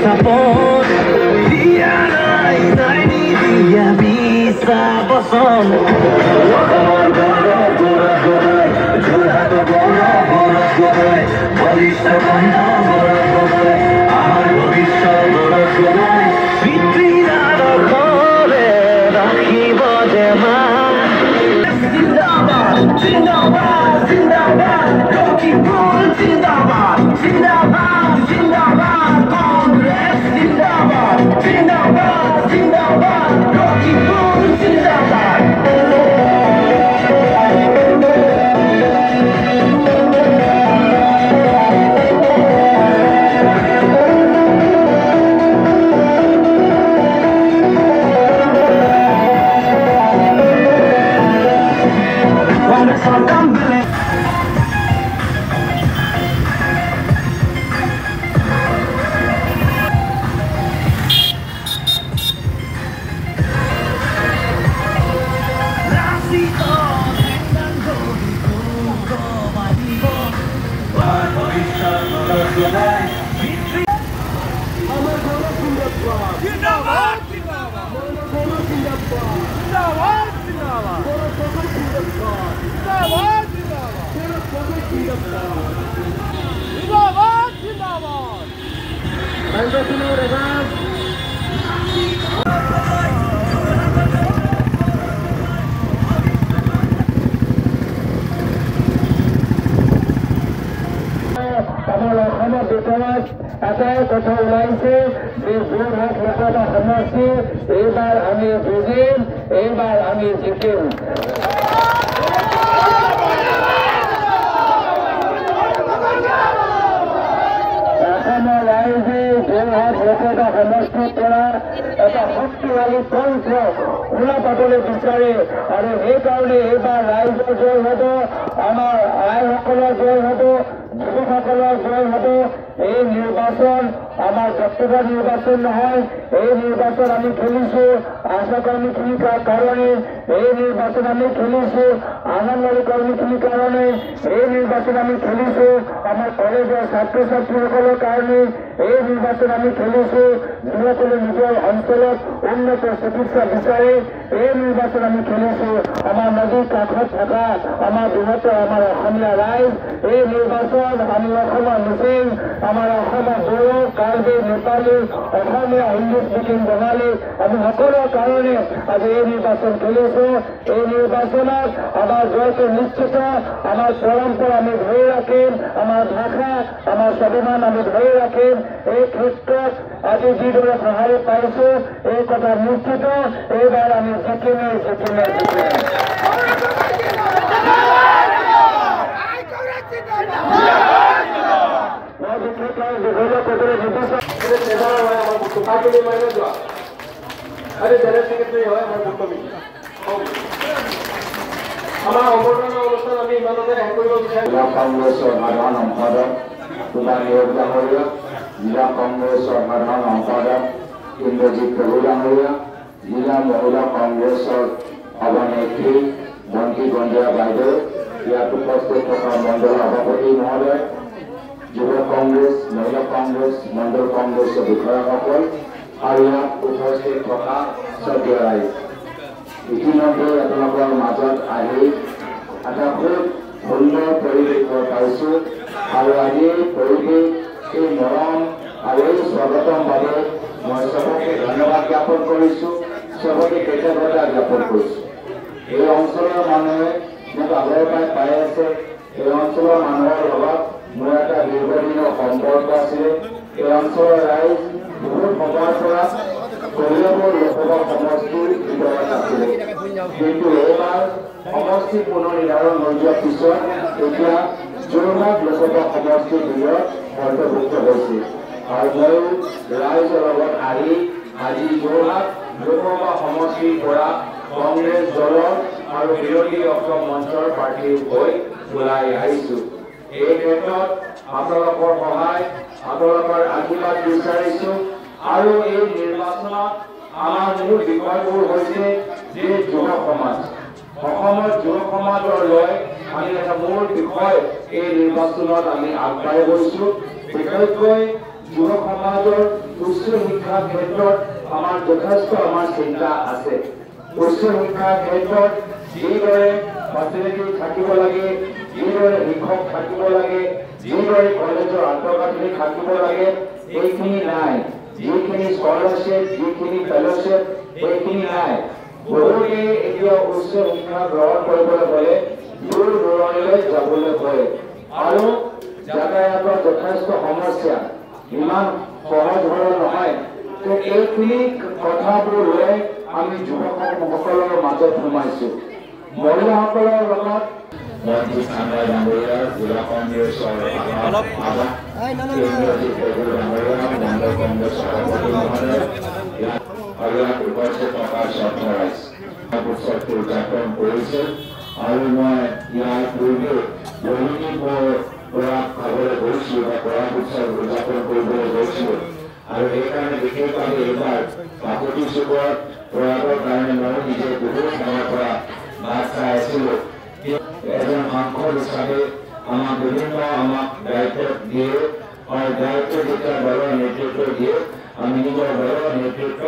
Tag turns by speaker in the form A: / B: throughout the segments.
A: support. Dia nai nai ni dia bisa bosan. Wakar gora gora gora, jura to gora gora gora, balista banda gora gora, amar bhobishya gora gora, fitna rakhole rakhibo dema. Zindabad, zindabad, zindabad, Rocky Bull, zindabad, zindabad, zindabad, Congress, zindabad, zindabad, zindabad, Rocky Bull, zindabad. এটাই কথা ওলাইছে যে যোৰহাট লোকসভা সমষ্টি এইবাৰ আমি বুজিম, এইবাৰ আমি জিকিম। অসমৰ ৰাইজে যোৰহাট লোকসভা সমষ্টিৰ পৰা এটা শক্তিশালী কণ্ঠ শুনা পাবলৈ বিচাৰে আৰু সেইকাৰণে এইবাৰ ৰাইজৰ জয় হ'ব, আমাৰ আইসকলৰ জয় হ'ব, যুৱকসকলৰ জয় হ'ব। এই নিৰ্বাচন আমাৰ ব্যক্তিগত নিৰ্বাচন নহয়, এই নিৰ্বাচন আমি খেলিছো আশা কৰ্মীখিনিৰ কাৰণে, এই নিৰ্বাচন আমি খেলিছো আঙনবাড়ী কৰ্মীখিনিৰ কাৰণে, এই নিৰ্বাচন আমি খেলিছো আমাৰ কলেজৰ ছাত্ৰ ছাত্ৰীসকলৰ কাৰণে, এই নিৰ্বাচন আমি খেলিছো যিসকলে নিজৰ অঞ্চলত উন্নত চিকিৎসা বিচাৰে, এই নিৰ্বাচন আমি খেলিছো আমাৰ নদীৰ কাষত থকা আমাৰ বৃহত্তৰ আমাৰ অসমীয়া ৰাইজ, এই নিৰ্বাচন আমি অসমৰ মিচিং, আমাৰ অসমৰ বড়ো, কাৰ্বি, নেপালী, অসমীয়া, হিন্দী স্পিকিং বঙালী আমি সকলৰ কাৰণে আজি এই নিৰ্বাচন খেলিছো। এই নিৰ্বাচনত আমাৰ জয়টো নিশ্চিত, আমাৰ পৰম্পৰা আমি ধৰি ৰাখিম, আমাৰ ভাষা আমাৰ স্বাভিমান আমি ধৰি ৰাখিম। এই ক্ষেত্ৰত আজি যিদৰে সঁহাৰি পাইছো এই কথা নিশ্চিত, এইবাৰ আমি জিকিমে জিকিমে জিকিম।
B: কংগ্ৰেছৰ সাধাৰণ সম্পাদক কুমাৰীয় ডাঙৰীয়া, জিলা কংগ্ৰেছৰ সাধাৰণ সম্পাদক ইন্দ্ৰজিৎ প্ৰভু ডাঙৰীয়া, জিলা মহিলা কংগ্ৰেছৰ সভানেত্ৰী বন্তি গঞ্জা বাইদেউ, ইয়াত উপস্থিত থকা মণ্ডল সভাপতি মহোদয়, যুৱ কংগ্ৰেছ, মহিলা কংগ্ৰেছ, মণ্ডল কংগ্ৰেছৰ বিষয়াসকল আৰু ইয়াত উপস্থিত থকা শ্ৰদ্ধেয় ৰাইজ, ইতিমধ্যে আপোনালোকৰ মাজত আহি এটা খুব সুন্দৰ পৰিৱেশ পাইছোঁ আৰু আজিৰ পৰিৱেশ এই মৰম আৰু এই স্বাগতম বাবে মই চবকে ধন্যবাদ জ্ঞাপন কৰিছোঁ, চবকে কৃতজ্ঞতা জ্ঞাপন কৰিছোঁ। এই অঞ্চলৰ মানুহে মোক আগৰ পৰাই পাই আছে, এই অঞ্চলৰ মানুহৰ লগত মোৰ এটা দীৰ্ঘদিনৰ সম্পৰ্ক আছিলে। এই অঞ্চলৰ ৰাইজ বহুত সময়ৰ পৰা কলিয়াবৰ লোকসভা সমষ্টিৰ ভিতৰত আছিলে, কিন্তু এইবাৰ সমষ্টি পুনৰ নিৰ্ধাৰণ হৈ যোৱাৰ পিছত এতিয়া যোৰহাট লোকসভা সমষ্টিৰ ভিতৰত অন্তৰ্ভুক্ত হৈছে আৰু ময়ো ৰাইজৰ লগত আহি আজি যোৰহাট লোকসভা সমষ্টিৰ পৰা কংগ্ৰেছ দলৰ আৰু বিৰোধী অসম মঞ্চৰ প্ৰাৰ্থী হৈ ওলাই আহিছোঁ। এই ক্ষেত্ৰত আপোনালোকৰ সহায়, আপোনালোকৰ আশীৰ্বাদ বিচাৰিছোঁ আৰু এই নিৰ্বাচনত আমাৰ মূল বিষয়বোৰ হৈছে যে যুৱ সমাজ, অসমৰ যুৱ সমাজৰ লৈ আমি এটা মূল বিষয় এই নিৰ্বাচনত আমি আগবাঢ়ি গৈছোঁ। বিশেষকৈ যুৱ সমাজৰ উচ্চ শিক্ষাৰ ক্ষেত্ৰত আমাৰ যথেষ্ট আমাৰ চিন্তা আছে। উচ্চ শিক্ষাৰ ক্ষেত্ৰত যিদৰে ফেচিলিটি থাকিব লাগে, যিদৰে শিক্ষক থাকিব লাগে, যিদৰে কলেজৰ আন্তঃগাঁথনি থাকিব লাগে, এইখিনি নাই। যিখিনি স্কলাৰশ্বিপ, যিখিনি ফেলোশ্বিপ, এইখিনি নাই। বহুতে এতিয়া উচ্চ শিক্ষা গ্ৰহণ কৰিবলৈ গ'লে দূৰ দূৰণিলৈ যাবলৈ হয় আৰু যাতায়াতৰ যথেষ্ট সমস্যা, ইমান সহজ সৰল নহয়। তো এইখিনি কথাবোৰ লৈ আমি যুৱকসকলৰ মাজত সোমাইছো। মহিলাসকলৰ লগত মন্ত্ৰী চামৰা ডাঙৰীয়া, জিলা কংগ্ৰেছৰ উদযাপন কৰিছে আৰু মই ইয়াৰ পূৰ্বে বহুদিন পৰা খাবলৈ গৈছিলোঁ বা প্ৰয়াস উৎসৱ উদযাপন কৰিবলৈ গৈছিলোঁ আৰু সেইকাৰণে বিশেষভাৱে এইবাৰ বাপুতি চুকৰ প্ৰয়াসৰ কাৰণে মই নিজে বহুত সময় পৰা ভাত খাই আছিলোঁ। এজন সাংসদ হিচাপে আমাক বিভিন্ন দায়িত্ব দিয়ে আৰু দায়িত্ব যেতিয়া দলৰ নেতৃত্ব দিয়ে আমি নিজৰ দলৰ নেতৃত্ব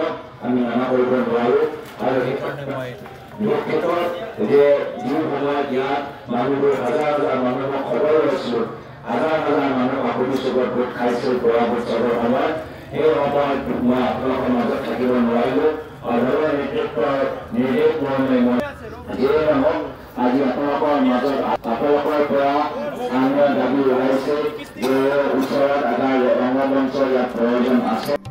B: আমি নানা কৰিব নোৱাৰোঁ আৰু সেইকাৰণে মই ক্ষেত্ৰত যে যি সময়ত ইয়াত মানুহবোৰ হাজাৰ হাজাৰ মানুহক খবৰ লৈছিলোঁ, হাজাৰ হাজাৰ মানুহ বাপুতি চুকত গোট খাইছিল প্ৰয়াস উৎসৱৰ সময়ত, সেই সময়ত মই আপোনালোকৰ মাজত থাকিব নোৱাৰিলোঁ আৰু দলৰ নেতৃত্বৰ নিৰ্দেশ মৰ্মে মই যিয়ে নহওক আজি আপোনালোকৰ মাজত আপোনালোকৰ পৰা আন দাবী ওলাইছে যে ওচৰত এটা ৰংগমঞ্চৰ ইয়াত প্ৰয়োজন আছে।